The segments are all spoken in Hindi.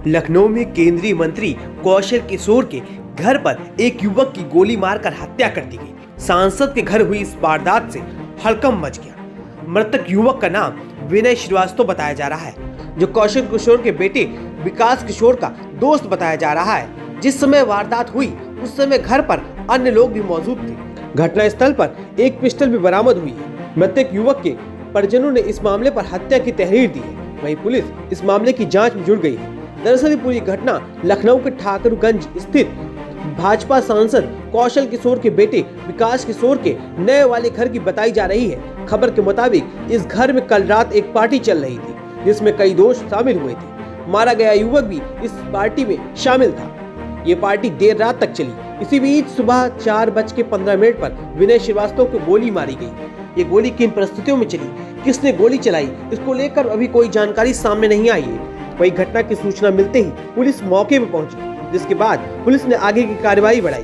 लखनऊ में केंद्रीय मंत्री कौशल किशोर के घर पर एक युवक की गोली मारकर हत्या कर दी गई। सांसद के घर हुई इस वारदात से हड़कंप मच गया। मृतक युवक का नाम विनय श्रीवास्तव बताया जा रहा है, जो कौशल किशोर के बेटे विकास किशोर का दोस्त बताया जा रहा है। जिस समय वारदात हुई उस समय घर पर अन्य लोग भी मौजूद थे। घटनास्थल पर एक पिस्टल भी बरामद हुई है। मृतक युवक के परिजनों ने इस मामले पर हत्या की तहरीर दी है। वहीं पुलिस इस मामले की जांच में जुट गई है। दरअसल पूरी घटना लखनऊ के ठाकुरगंज स्थित भाजपा सांसद कौशल किशोर के बेटे विकास किशोर के नए वाले घर की बताई जा रही है। खबर के मुताबिक इस घर में कल रात एक पार्टी चल रही थी, जिसमें कई दोस्त शामिल हुए थे। मारा गया युवक भी इस पार्टी में शामिल था। ये पार्टी देर रात तक चली। इसी बीच सुबह 4:15 पर विनय श्रीवास्तव को गोली मारी गई। ये गोली किन परिस्थितियों में चली, किसने गोली चलाई, इसको लेकर अभी कोई जानकारी सामने नहीं आई है। वही घटना की सूचना मिलते ही पुलिस मौके पर पहुंची, जिसके बाद पुलिस ने आगे की कार्रवाई बढ़ाई।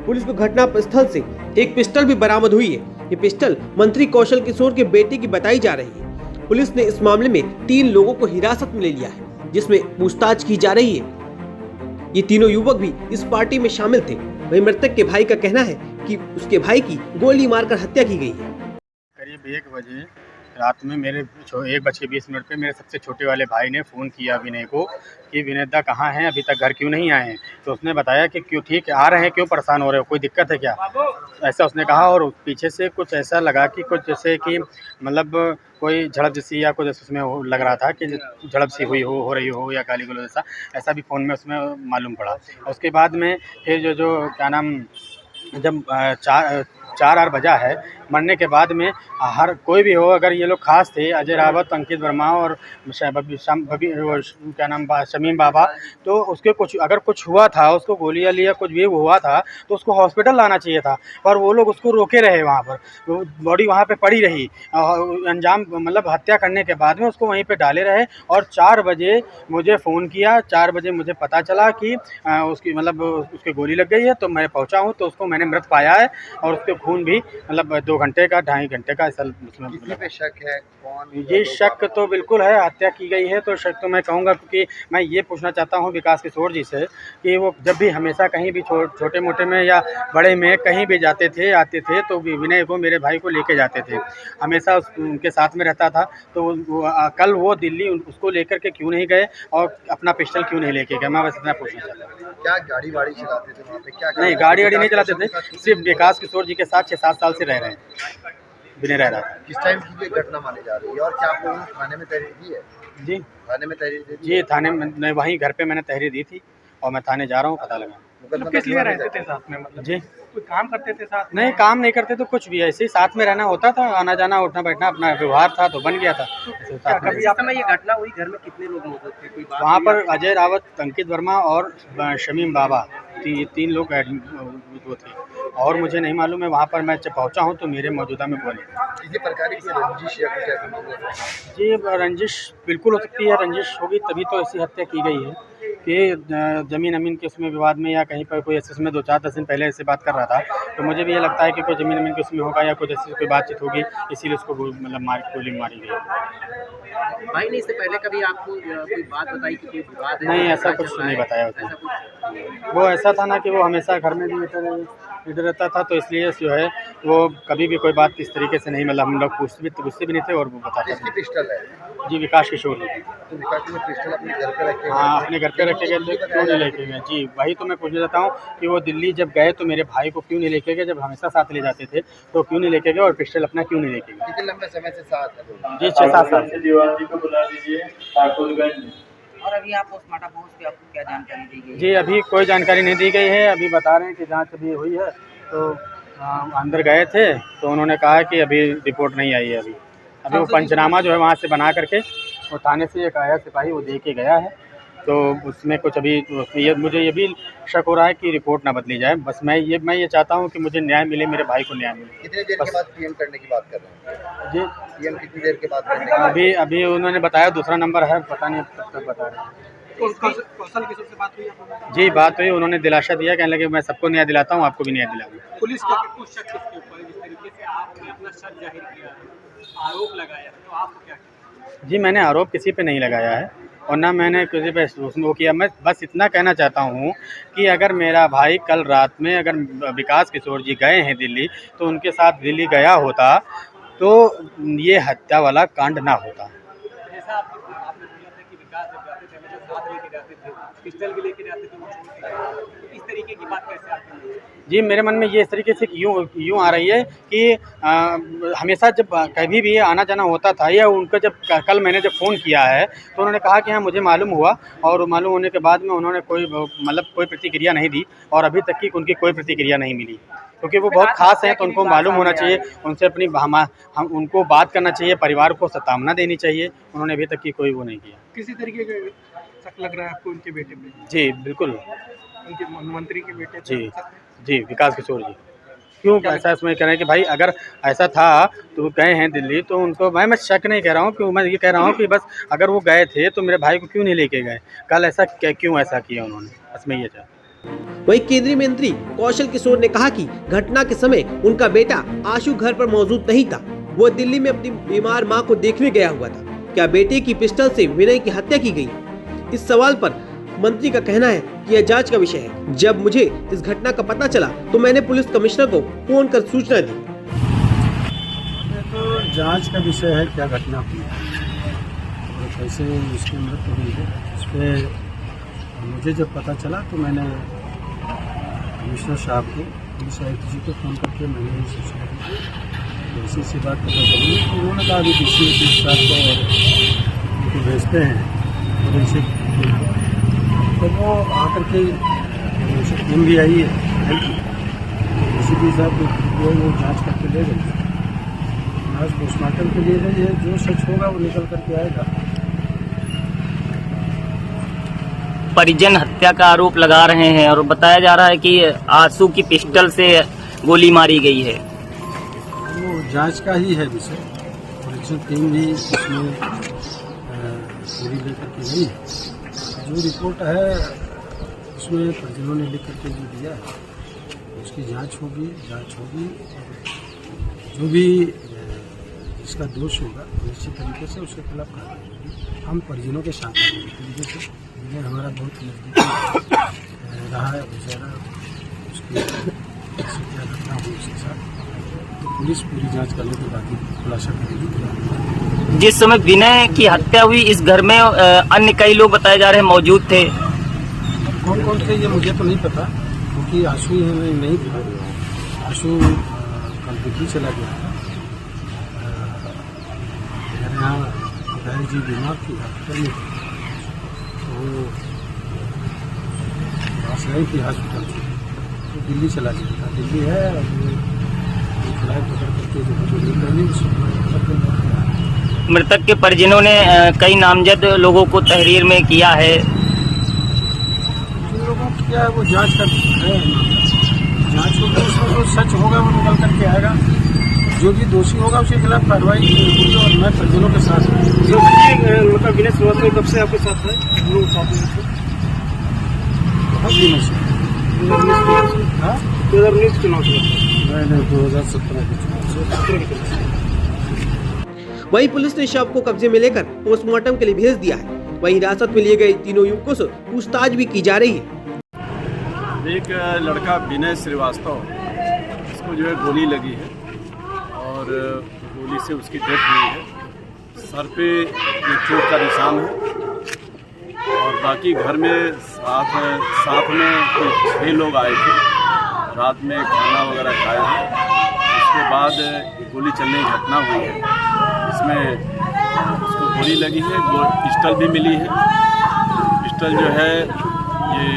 पुलिस को घटना स्थल से एक पिस्टल भी बरामद हुई है। ये पिस्टल मंत्री कौशल किशोर के बेटे की बताई जा रही है। पुलिस ने इस मामले में 3 लोगों को हिरासत में ले लिया है, जिसमें पूछताछ की जा रही है। ये तीनों युवक भी इस पार्टी में शामिल थे। वही मृतक के भाई का कहना है कि उसके भाई की गोली मारकर हत्या की गई है। करीब 1 बजे रात में मेरे 1:20 पे मेरे सबसे छोटे वाले भाई ने फ़ोन किया विनय को कि विनय दा कहाँ हैं, अभी तक घर क्यों नहीं आए हैं। तो उसने बताया कि क्यों ठीक है, आ रहे हैं, क्यों परेशान हो रहे हो, कोई दिक्कत है क्या, ऐसा उसने कहा। और पीछे से कुछ ऐसा लगा कि कुछ जैसे कि मतलब कोई झड़प जैसी या कुछ उसमें लग रहा था कि झड़प सी हुई हो रही हो या गाली गलौज जैसा, ऐसा भी फ़ोन में उसमें मालूम पड़ा। उसके बाद में फिर जो क्या नाम, जब 4 बजा है, मरने के बाद में हर कोई भी हो, अगर ये लोग खास थे, अजय रावत, अंकित वर्मा और क्या नाम शमीम बाबा, तो उसके कुछ अगर कुछ हुआ था, उसको गोली वाली या कुछ भी हुआ था तो उसको हॉस्पिटल लाना चाहिए था, पर वो लोग उसको रोके रहे। वहाँ पर बॉडी वहाँ पे पड़ी रही, अंजाम मतलब हत्या करने के बाद में उसको वहीं पे डाले रहे। और 4 बजे मुझे फ़ोन किया, 4 बजे मुझे पता चला कि उसकी मतलब उसकी गोली लग गई है। तो मैं पहुँचा हूँ तो उसको मैंने मृत पाया है, और उसके खून भी मतलब 2 घंटे का 2.5 घंटे का ऐसा किसी पे शक है? कौन? ये शक तो बिल्कुल है, हत्या की गई है तो शक तो मैं कहूँगा, क्योंकि मैं ये पूछना चाहता हूँ विकास किशोर जी से कि वो जब भी हमेशा कहीं भी छोटे मोटे में या बड़े में कहीं भी जाते थे आते थे तो विनय को, मेरे भाई को लेके जाते थे, हमेशा उनके साथ में रहता था। तो कल वो दिल्ली उसको लेकर के क्यों नहीं गए और अपना पिस्टल क्यों नहीं लेके गए, मैं बस इतना पूछना चाहता हूँ। क्या गाड़ी वाड़ी चलाते थे वहाँ पे? क्या नहीं, गाड़ी वाड़ी नहीं चलाते थे, सिर्फ विकास किशोर जी के साथ 6-7 साल से रह रहे हैं, विनय रह रहा था। किस टाइम की ये घटना मानी जा रही है और क्या आप लोगों ने थाने में तहरीर दी है? जी थाने में तहरीर दे दी? जी, थाने में वहीं घर पे मैंने तहरीर दी थी और मैं थाने जा रहा हूँ पता लगा। मुकदमा किस लिए दर्ज रहते होने थे साथ में, मतलब जी कोई काम करते थे साथ में? नहीं, काम नहीं करते तो कुछ भी ऐसे ही साथ में रहना होता था, आना जाना उठना बैठना अपना व्यवहार था तो बन गया था। ऐसे क्या साथ में कभी आप समय ये घटना हुई घर में कितने लोग मौजूद थे? कोई बात वहाँ हुई पर आपको? अजय रावत, अंकित वर्मा और शमीम बाबा, ये 3 लोग वो थे, और मुझे नहीं मालूम है। वहाँ पर मैं जब पहुँचा हूँ तो मेरे मौजूदा में बोले किसी प्रकार की रंजिश या कुछ ऐसा नहीं हुआ? जी, रंजिश बिल्कुल हो सकती है, रंजिश होगी तभी तो ऐसी हत्या की गई है कि ज़मीन अमीन के उसमें विवाद में या कहीं पर कोई ऐसे, उसमें 2-4-10 दिन पहले ऐसे बात कर रहा था। तो मुझे भी ये लगता है कि कोई ज़मीन अमीन के उसमें होगा या कुछ ऐसी कोई बातचीत होगी, इसीलिए उसको मतलब गोली मारी गई। भाई ने इससे पहले कभी आपको कोई बात बताई कि कोई विवाद है? नहीं, ऐसा कुछ नहीं बताया उसने। वो ऐसा था ना कि वो हमेशा घर में भी इधर रहता था, तो इसलिए जो है वो कभी भी कोई बात इस तरीके से नहीं, मतलब हम लोग पूछते भी नहीं थे और वो बताता किसकी था। पिस्टल है? जी, विकास किशोर जी। तो विकास ने पिस्टल अपने घर पे रखे? हाँ, अपने घर पे रखे गए थे, क्यों नहीं लेके गए? जी, वही तो मैं पूछना चाहता हूँ कि वो दिल्ली जब गए तो मेरे भाई को क्यों नहीं लेके गए, जब हमेशा साथ ले जाते थे तो क्यों नहीं लेके गए, और पिस्टल अपना क्यों नहीं लेके गए? कितने लंबे समय से साथ है लोग? जी, 6-7 साल से। दीवार जी को बुला दीजिए ठाकुरगंज। और अभी आप पोस्टमार्टम पहुँच के आपको क्या जानकारी दी गई? जी, अभी कोई जानकारी नहीं दी गई है। अभी बता रहे हैं कि जांच अभी हुई है, तो अंदर गए थे तो उन्होंने कहा कि अभी रिपोर्ट नहीं आई है। अभी वो पंचनामा जो है वहाँ से बना करके वो थाने से एक आया सिपाही, वो दे के गया है। तो उसमें कुछ अभी मुझे ये भी शक हो रहा है कि रिपोर्ट ना बदली जाए। बस मैं ये चाहता हूँ कि मुझे न्याय मिले, मेरे भाई को न्याय मिले। कितनी देर के बाद पीएम करने की बात कर रहे हैं? जी, पीएम कितनी देर के बाद करने की बात? अभी उन्होंने बताया दूसरा नंबर है, पता नहीं अब तक बता रहे हैं। कौशल किशोर से बात हुई आपको? जी, बात हुई, उन्होंने दिलासा दिया, कहने लगे मैं सबको न्याय दिलाता हूँ, आपको भी न्याय दिलाऊंगा। पुलिस का कुछ शक किसके ऊपर है? जिस तरीके से आपने अपना शक जाहिर किया है, आरोप लगाया है, तो आपको क्या कहना है? जी, मैंने आरोप किसी पे नहीं लगाया है। और ना मैंने किसी पे उसमें वो किया। मैं बस इतना कहना चाहता हूँ कि अगर मेरा भाई कल रात में अगर विकास किशोर जी गए हैं दिल्ली, तो उनके साथ दिल्ली गया होता तो ये हत्या वाला कांड ना होता। जैसा आपने बोला था कि विकास जब जाते थे हमेशा साथ लेके जाते थे, पिस्टल भी लेके जाते थे, वो छोड़ के गए। तो इस तरीके की बात कैसे आपके लिए? जी, मेरे मन में ये इस तरीके से यूँ आ रही है कि हमेशा जब कभी भी आना जाना होता था, या उनका जब कल मैंने जब फ़ोन किया है तो उन्होंने कहा कि हाँ मुझे मालूम हुआ, और मालूम होने के बाद में उन्होंने कोई कोई प्रतिक्रिया नहीं दी, और अभी तक की उनकी कोई प्रतिक्रिया नहीं मिली, क्योंकि वो बहुत ख़ास हैं। तो उनको मालूम होना चाहिए, उनसे अपनी हम उनको बात करना चाहिए, परिवार को सतामना देनी चाहिए। उन्होंने अभी तक की कोई वो नहीं किया। किसी तरीके का शक लग रहा है आपको उनके बेटे पे? जी बिल्कुल। उनके मंत्री के बेटे पे जी जी, विकास किशोर जी। क्यों ऐसा इसमें कह रहे हैं कि भाई अगर ऐसा था तो गए हैं दिल्ली, तो उनको मैं शक नहीं कह रहा हूँ, क्यों मैं ये कह रहा हूँ कि बस अगर वो गए थे तो मेरे भाई को क्यों नहीं लेके गए कल? ऐसा क्यों ऐसा किया उन्होंने? बस मैं ये चाहता हूँ। वहीं केंद्रीय मंत्री कौशल किशोर ने कहा कि घटना के समय उनका बेटा आशु घर पर मौजूद नहीं था, वो दिल्ली में अपनी बीमार मां को देखने गया हुआ था। क्या बेटे की पिस्टल से विनय की हत्या की गई? इस सवाल पर मंत्री का कहना है कि यह जांच का विषय है। जब मुझे इस घटना का पता चला तो मैंने पुलिस कमिश्नर को फोन कर सूचना दी। तो जांच का विषय है, क्या घटना हुई और कैसे उसकी मृत्यु हुई है, इस पर मुझे जब पता चला तो मैंने कमिश्नर साहब को, पुलिस आयुक्त जी को फ़ोन करके मैंने ये सूचना दी। तो ऐसी सी बात पता चली तो उन्होंने कहा अभी DCI साहब को उनको भेजते हैं फोरेंसिक टीम को, तो वो आकर के टीम भी आई है, DCI साहब वो जाँच करके ले गए, आज पोस्टमार्टम के लिए गई है। जो सच होगा वो निकल करके आएगा। परिजन हत्या का आरोप लगा रहे हैं और बताया जा रहा है कि आंसू की पिस्टल से गोली मारी गई है। वो जांच का ही है विषय, फोरेंसिक टीम भी इसमें पूरी लेकर के गई है। जो रिपोर्ट है उसमें परिजनों ने लिख करके जो दिया है उसकी जांच होगी जो भी इसका दोष होगा निश्चित तरीके से उसके खिलाफ कार्रवाई होगी। हम परिजनों के साथ हैं तरीके से, ये हमारा बहुत नजदीकी रहा है बेचारा, उसकी क्या घटना हुई उसके साथ, तो पुलिस पूरी जांच करने के बाद ही खुलासा करेगी। जिस समय विनय की हत्या हुई इस घर में अन्य कई लोग बताए जा रहे हैं मौजूद थे। कौन कौन थे ये मुझे तो नहीं पता, क्योंकि आंसू नहीं था, आंसू कल दिल्ली चला गया था। मेरे यहाँ दाई जी बीमार थी, हॉस्पिटल में थी, तो वो पास नहीं थी हॉस्पिटल से, तो दिल्ली चला गया था। दिल्ली है और फ्लाइट पकड़ करके मृतक के परिजनों ने कई नामजद लोगों को तहरीर में किया है। जिन लोगों को क्या है वो जांच कर है, जांच होगी, उसमें जो सच होगा वो निकल करके आएगा। जो भी दोषी होगा उसके खिलाफ कार्रवाई होगी और मैं परिजनों के साथ हूँ। मतलब विनय श्रीवास्तव कब से आपके साथ है? बहुत दिनों से। 2019 चुनाव से? नहीं, 2017 के चुनाव से। वहीं पुलिस ने शव को कब्जे में लेकर पोस्टमार्टम के लिए भेज दिया है। वहीं हिरासत में लिए गए तीनों युवकों से पूछताछ भी की जा रही है। एक लड़का विनय श्रीवास्तव, इसको जो है गोली लगी है और गोली से उसकी डेथ हुई है। सर पे एक चोट का निशान है और बाकी घर में साथ में कुछ 6 लोग आए थे, रात में खाना वगैरह खाया है। उसके बाद गोली चलने की घटना हुई है, इसमें उसको गोली लगी है, पिस्टल भी मिली है। पिस्टल जो है ये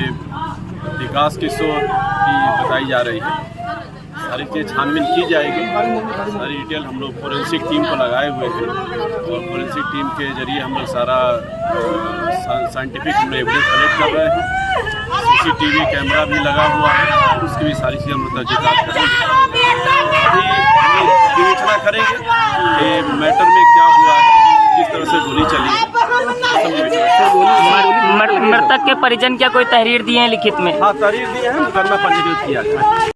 विकास किशोर की बताई जा रही है। सारी चीज़ छानबीन की जाएगी, सारी डिटेल हम लोग फोरेंसिक टीम को लगाए हुए हैं और फोरेंसिक टीम के जरिए हम लोग सारा साइंटिफिक एविडेंस कलेक्ट कर रहे हैं। CCTV कैमरा भी लगा हुआ है, उसकी भी सारी चीज़ हम लोग तहकीकात करेंगे। अभी हम लोग विवेचना करेंगे कि मैटर में क्या हुआ है, किस तरह से गोली चली है। मृतक के परिजन क्या कोई तहरीर दिए हैं लिखित में? हाँ, तहरीर दिए हैं, मुकदमा पंजीकृत किया जाए।